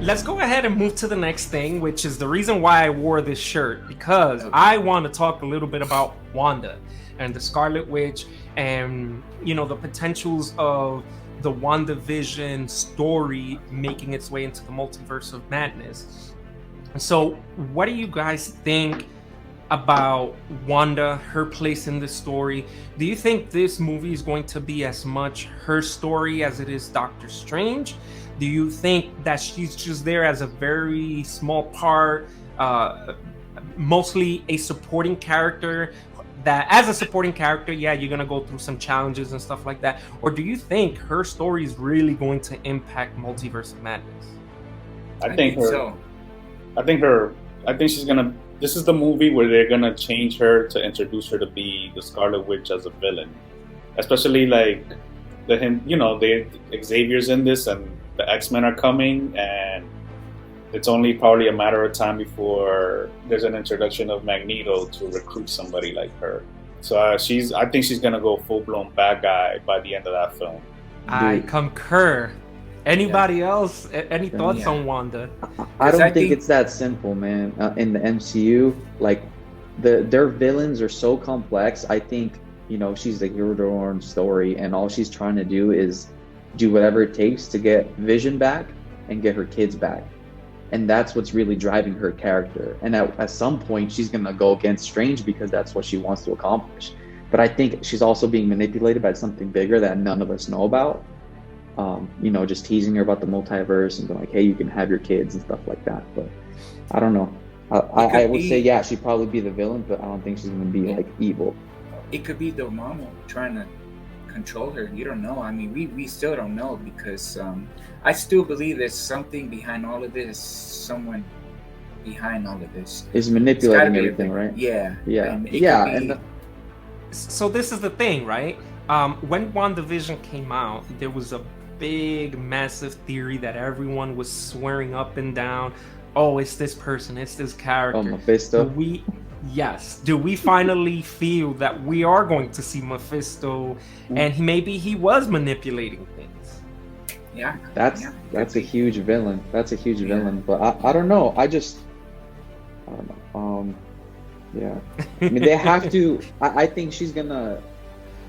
let's go ahead and move to the next thing, which is the reason why I wore this shirt, because I want to talk a little bit about Wanda and the Scarlet Witch, and the potentials of the WandaVision story making its way into the Multiverse of Madness. So what do you guys think about Wanda, her place in the story? Do you think this movie is going to be as much her story as it is Doctor Strange? Do you think that she's just there as a very small part, mostly a supporting character, that as a supporting character, yeah, you're gonna go through some challenges and stuff like that? Or do you think her story is really going to impact Multiverse of Madness? I think she's gonna. This is the movie where they're gonna change her to introduce her to be the Scarlet Witch as a villain, especially like the Xavier's in this and the X-Men are coming, and it's only probably a matter of time before there's an introduction of Magneto to recruit somebody like her. So I think she's gonna go full-blown bad guy by the end of that film. I concur. Anybody else? Any thoughts on Wanda? I don't think it's that simple, man. In the MCU, like their villains are so complex. I think she's the hero to her own story, and all she's trying to do is do whatever it takes to get Vision back and get her kids back. And that's what's really driving her character. And at some point, she's going to go against Strange because that's what she wants to accomplish. But I think she's also being manipulated by something bigger that none of us know about. Just teasing her about the multiverse and being like, hey, you can have your kids and stuff like that. But I don't know. I would say, yeah, she'd probably be the villain, but I don't think she's going to be like evil. It could be the mama trying to control her. You don't know. I mean, we still don't know, because I still believe there's something behind all of this. Someone behind all of this is manipulating everything, right? Yeah. So this is the thing, right? When WandaVision came out, there was a big, massive theory that everyone was swearing up and down. Oh, it's this person, it's this character. Oh, Mephisto. Do we finally feel that we are going to see Mephisto, and maybe he was manipulating things? Yeah. That's a huge villain. That's a huge villain. But I don't know. I don't know. Yeah. I mean, they have to. I think she's gonna,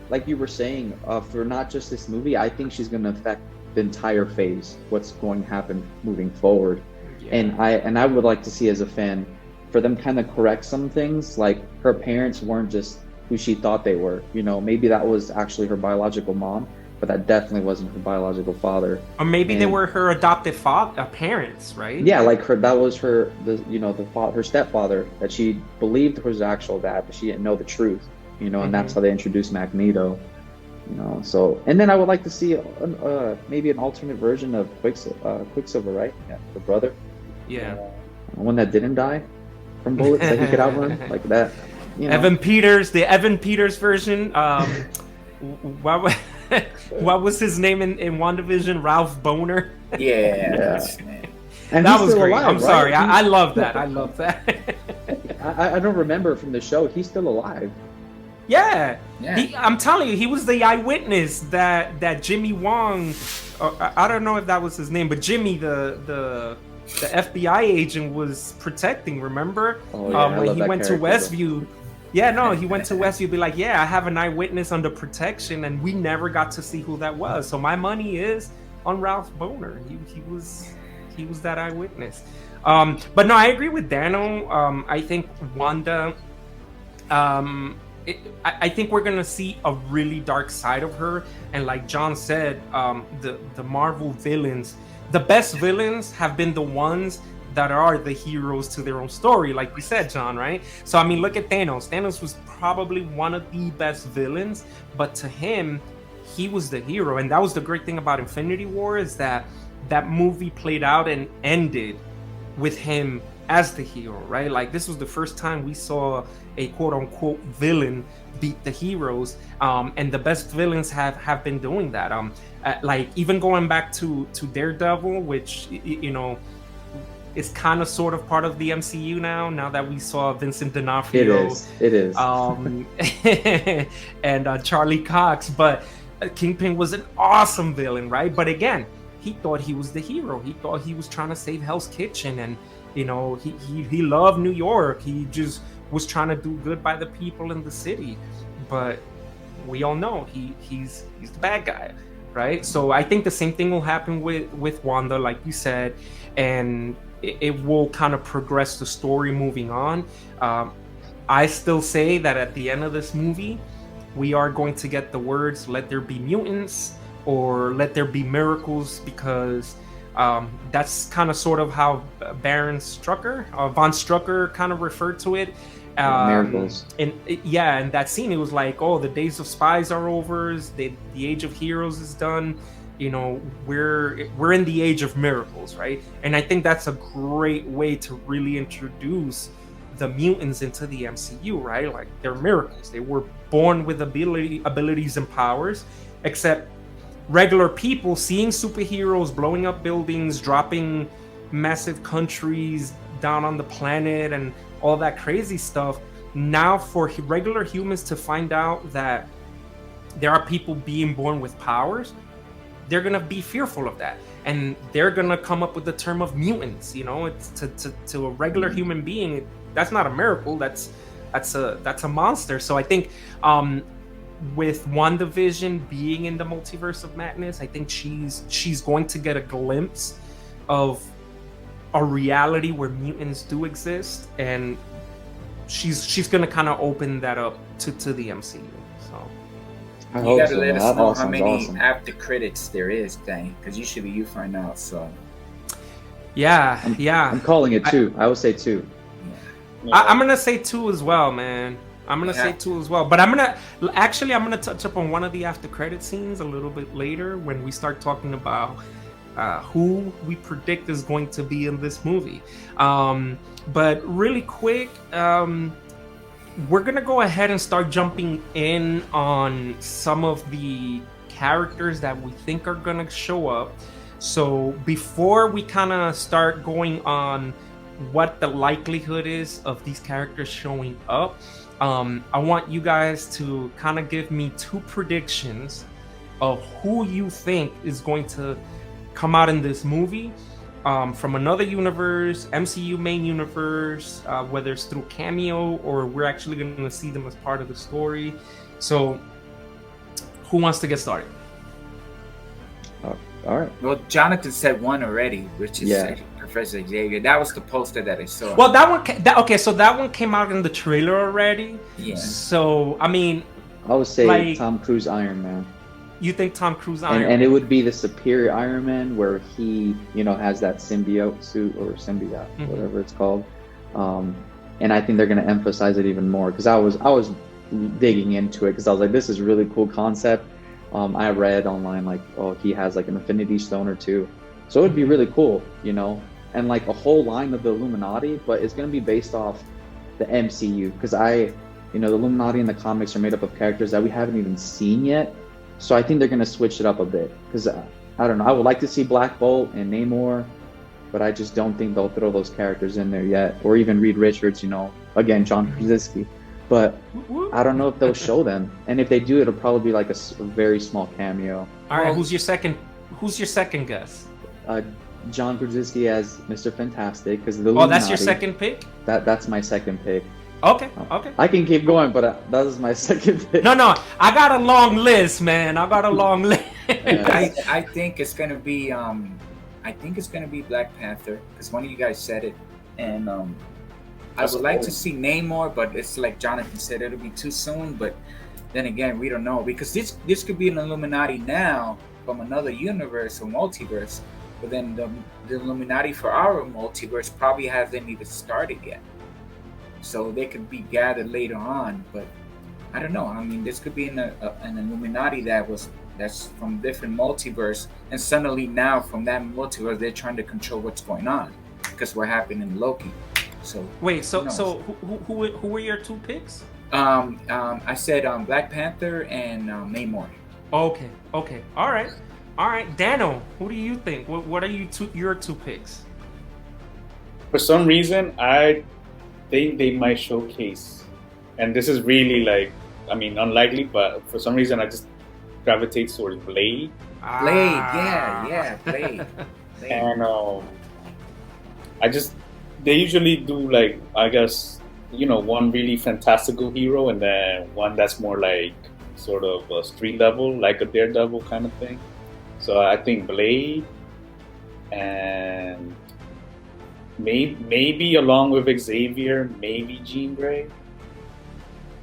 like you were saying, for not just this movie, I think she's gonna affect the entire phase. What's going to happen moving forward, and I would like to see, as a fan, for them kind of correct some things. Like, her parents weren't just who she thought they were. Maybe that was actually her biological mom, but that definitely wasn't her biological father. Or maybe they were her adopted parents, right? Yeah, like that was her stepfather that she believed was her actual dad, but she didn't know the truth. And that's how they introduced Magneto. So, and then I would like to see maybe an alternate version of Quicksilver, right? Yeah, the brother. Yeah. One that didn't die from bullets that he could outrun, like that. Evan Peters, the Evan Peters version. What was his name in WandaVision? Ralph Boner. Yeah. And that was great. Alive, I'm sorry. Right? I love that. I love that. I don't remember from the show. He's still alive. Yeah. I'm telling you, he was the eyewitness that Jimmy Wong, I don't know if that was his name, but Jimmy, the FBI agent, was protecting. Remember? Oh, yeah. When he went to Westview. Yeah, no, he went to Westview, be like, yeah, I have an eyewitness under protection, and we never got to see who that was. So my money is on Ralph Boner. He was that eyewitness. But no, I agree with Dano. I think Wanda, I think we're gonna see a really dark side of her, and like John said, the Marvel villains, the best villains have been the ones that are the heroes to their own story, like we said, John, right? So I mean, look at Thanos. Thanos was probably one of the best villains, but to him, he was the hero, and that was the great thing about Infinity War, is that movie played out and ended with him as the hero, right? Like, this was the first time we saw a quote-unquote villain beat the heroes, and the best villains have been doing that. Like, even going back to Daredevil, which is kind of sort of part of the MCU now that we saw Vincent D'Onofrio. It is. And Charlie Cox, but Kingpin was an awesome villain, right? But again, he thought he was the hero. He thought he was trying to save Hell's Kitchen, and he loved New York. He just was trying to do good by the people in the city. But we all know he's the bad guy, right? So I think the same thing will happen with Wanda, like you said, and it will kind of progress the story moving on. I still say that at the end of this movie, we are going to get the words "Let there be mutants" or "Let there be miracles," because that's kind of sort of how Baron Strucker, von Strucker, kind of referred to it. Miracles. And in that scene, it was like, oh, the days of spies are over. The age of heroes is done. We're in the age of miracles, right? And I think that's a great way to really introduce the mutants into the MCU, right? Like, they're miracles. They were born with abilities and powers, except regular people seeing superheroes blowing up buildings, dropping massive countries down on the planet, and all that crazy stuff. Now, for regular humans to find out that there are people being born with powers, they're gonna be fearful of that, and they're gonna come up with the term of mutants. It's to a regular human being, that's not a miracle. That's a monster. So I think with WandaVision being in the Multiverse of Madness, I think she's going to get a glimpse of a reality where mutants do exist, and she's gonna kind of open that up to the MCU. So you gotta let us know how many after credits there is, dang, because usually you find out. So I'm calling it 2. I would say 2. I'm gonna say 2 as well, man. I'm gonna say 2 as well, but I'm gonna touch up on one of the after credit scenes a little bit later when we start talking about who we predict is going to be in this movie. But really quick, we're gonna go ahead and start jumping in on some of the characters that we think are gonna show up. So before we kind of start going on what the likelihood is of these characters showing up, I want you guys to kind of give me 2 predictions of who you think is going to come out in this movie, from another universe, MCU main universe, whether it's through cameo or we're actually going to see them as part of the story. So who wants to get started? All right. Well, Jonathan said one already, which is Professor Xavier. That was the poster that I saw. Well, so that one came out in the trailer already. Yeah. So I mean, I would say Tom Cruise Iron Man. You think Tom Cruise Iron Man? And it would be the superior Iron Man, where he, has that symbiote suit or symbiote, whatever it's called. And I think they're going to emphasize it even more, because I was digging into it, because I was like, this is a really cool concept. I read online like, oh, he has like an Infinity Stone or 2, so it would be really cool, and like a whole line of the Illuminati, but it's going to be based off the MCU, because the Illuminati in the comics are made up of characters that we haven't even seen yet. So I think they're going to switch it up a bit, because I don't know, I would like to see Black Bolt and Namor, but I just don't think they'll throw those characters in there yet, or even Reed Richards, again, John Krasinski. But I don't know if they'll show them, and if they do, it'll probably be like a very small cameo. All right, who's your second guess? John Krasinski as Mr. Fantastic, because the Illuminati. Oh, that's your second pick? That's my second pick. Okay. I can keep going, but that is my second pick. No, I got a long list, man. I got a long list. I think it's gonna be Black Panther, because one of you guys said it, and I would like to see Namor, but it's like Jonathan said, it'll be too soon. But then again, we don't know, because this could be an Illuminati now from another universe or multiverse, but then the Illuminati for our multiverse probably hasn't even started yet. So they could be gathered later on, but I don't know. I mean, this could be an Illuminati that's from different multiverse, and suddenly now from that multiverse they're trying to control what's going on, because what happened in Loki. So wait, so who were your 2 picks? I said Black Panther and Namor. Okay, all right. Dano, who do you think? What are your 2 picks? For some reason, I think they might showcase, and this is really unlikely, but for some reason I just gravitate towards Blade. Blade, Ah. yeah, Blade. And they usually do like, I guess, one really fantastical hero and then one that's more like sort of a street level, like a Daredevil kind of thing. So I think Blade and maybe along with Xavier, maybe Jean Grey.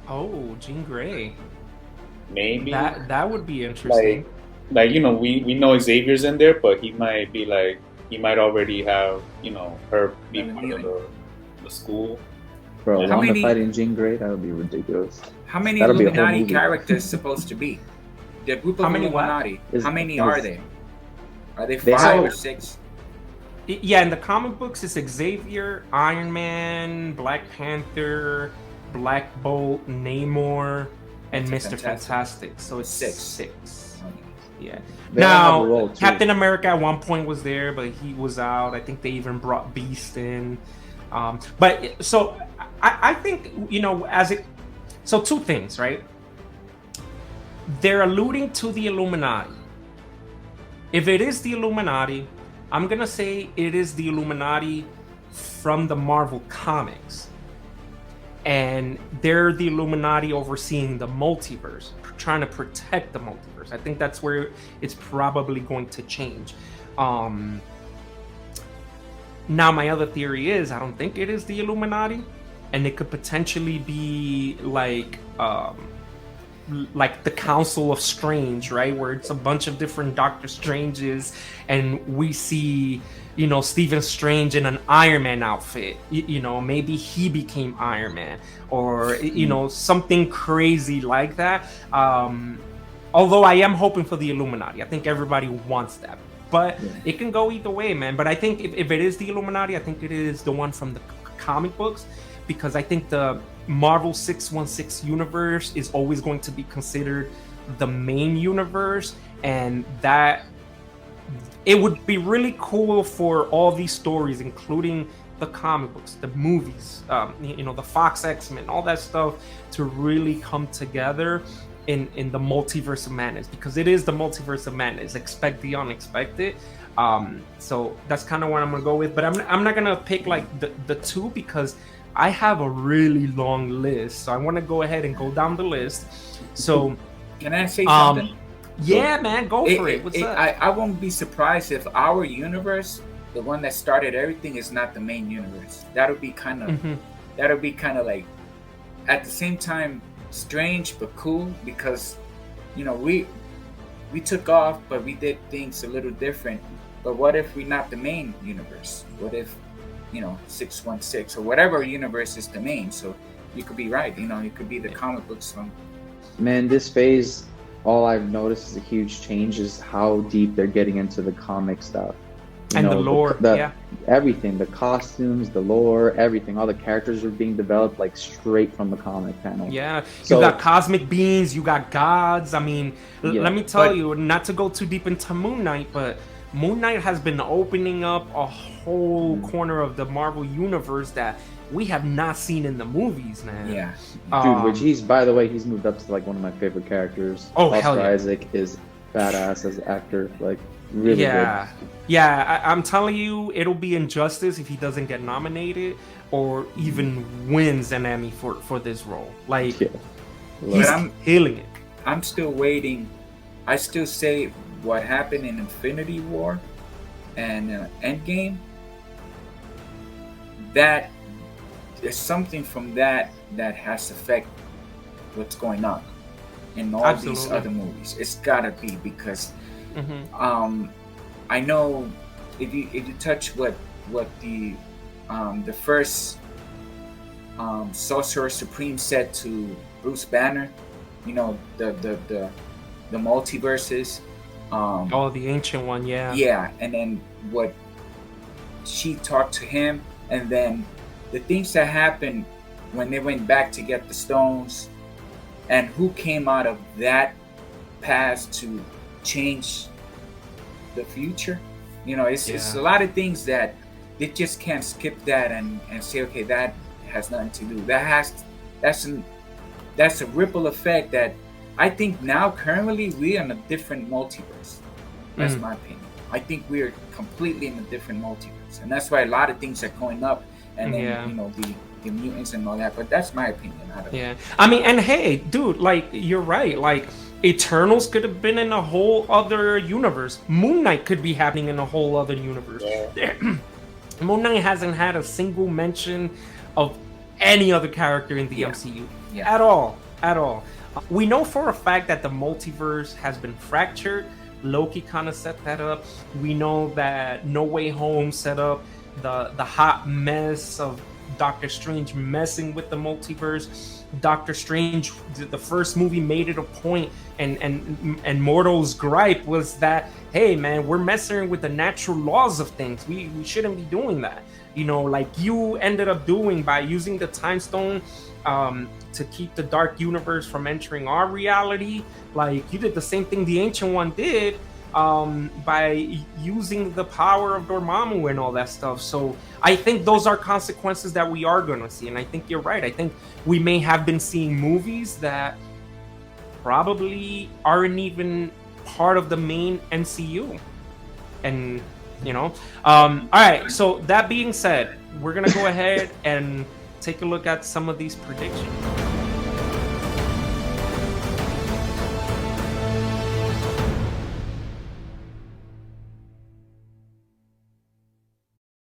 Oh, Jean Grey. Maybe that would be interesting. Like we know Xavier's in there, but he might already have her be part of the school. Bro, How Wanda many- fighting Jean Grey, that would be ridiculous. How many That'll be a whole Illuminati movie. characters supposed to be? The group of How many what? Illuminati. Is- How many is- are they? Are they They 5 have- or 6? Yeah, in the comic books, it's Xavier, Iron Man, Black Panther, Black Bolt, Namor, and Mr. Mr. Fantastic. So it's 6. 6. Yeah. They all have a Now, role, too. Captain America at one point was there, but he was out. I think they even brought Beast in. But so I think so two things, right? They're alluding to the Illuminati. If it is the Illuminati, I'm gonna say it is the Illuminati from the Marvel comics, and they're the Illuminati overseeing the multiverse, trying to protect the multiverse. I think that's where it's probably going to change. Now, my other theory is I don't think it is the Illuminati, and it could potentially be like the Council of Strange, right? Where it's a bunch of different Doctor Stranges, and we see, Stephen Strange in an Iron Man outfit. Maybe he became Iron Man, or something crazy like that. Although I am hoping for the Illuminati, I think everybody wants that. But it can go either way, man. But I think if it is the Illuminati, I think it is the one from the comic books, because I think the Marvel 616 universe is always going to be considered the main universe, and that it would be really cool for all these stories, including the comic books, the movies, the Fox X-Men, all that stuff, to really come together in the Multiverse of Madness, because it is the Multiverse of Madness. Expect the unexpected. So that's kind of what I'm gonna go with, but I'm not gonna pick like the two, because I have a really long list, so I want to go ahead and go down the list. So Can I say something? yeah, man, go for it. What's up? I won't be surprised if our universe, the one that started everything, is not the main universe. That'll be kind of like, at the same time, strange but cool, because we took off, but we did things a little different. But what if we're not the main universe? What if 616 or whatever universe is the main? So you could be right. It could be the comic books from. Man, this phase, all I've noticed is a huge change is how deep they're getting into the comic stuff. And the lore, yeah. Everything, the costumes, the lore, everything. All the characters are being developed like straight from the comic panel. Yeah, So- you got cosmic beings, you got gods. I mean, Yeah. let me tell you, not to go too deep into Moon Knight, but Moon Knight has been opening up a whole corner of the Marvel universe that we have not seen in the movies, man. Yeah. Dude, which by the way, he's moved up to like one of my favorite characters. Oh, hell Oscar yeah. Isaac is badass as an actor, like really Yeah, yeah. I'm telling you, it'll be injustice if he doesn't get nominated or even wins an Emmy for this role. Like, good. Yeah. he's But I'm- killing it. I'm still waiting. I still say what happened in Infinity War and Endgame, that there's something from that has to affect what's going on in all these Absolutely. other movies. It's gotta be, because Mhm. I know if you touch what the first Sorcerer Supreme said to Bruce Banner, the multiverses. Oh, the ancient one, yeah. Yeah, and then what she talked to him, and then the things that happened when they went back to get the stones, and who came out of that past to change the future. It's a lot of things that they just can't skip that and say, okay, that has nothing to do. That's a ripple effect that I think now currently we're in a different multiverse. That's my opinion. I think we're completely in a different multiverse, and that's why a lot of things are going up, and then you know the mutants and all that. But that's my opinion. I mean, and hey, dude, like you're right. Like Eternals could have been in a whole other universe. Moon Knight could be happening in a whole other universe. Moon Knight hasn't had a single mention of any other character in the MCU at all. We know for a fact that the multiverse has been fractured. Loki kind of set that up. We know that No Way Home set up the hot mess of Doctor Strange messing with the multiverse. Doctor Strange, the first movie, made it a point, and Mortal's gripe was that, hey man, we're messing with the natural laws of things. We shouldn't be doing that. You know, like you ended up doing by using the Time Stone to keep the Dark Universe from entering our reality. Like you did the same thing the Ancient One did by using the power of Dormammu and all that stuff. So I think those are consequences that we are going to see. And I think you're right. I think we may have been seeing movies that probably aren't even part of the main MCU. And, you know, all right. So that being said, we're going to go ahead and take a look at some of these predictions.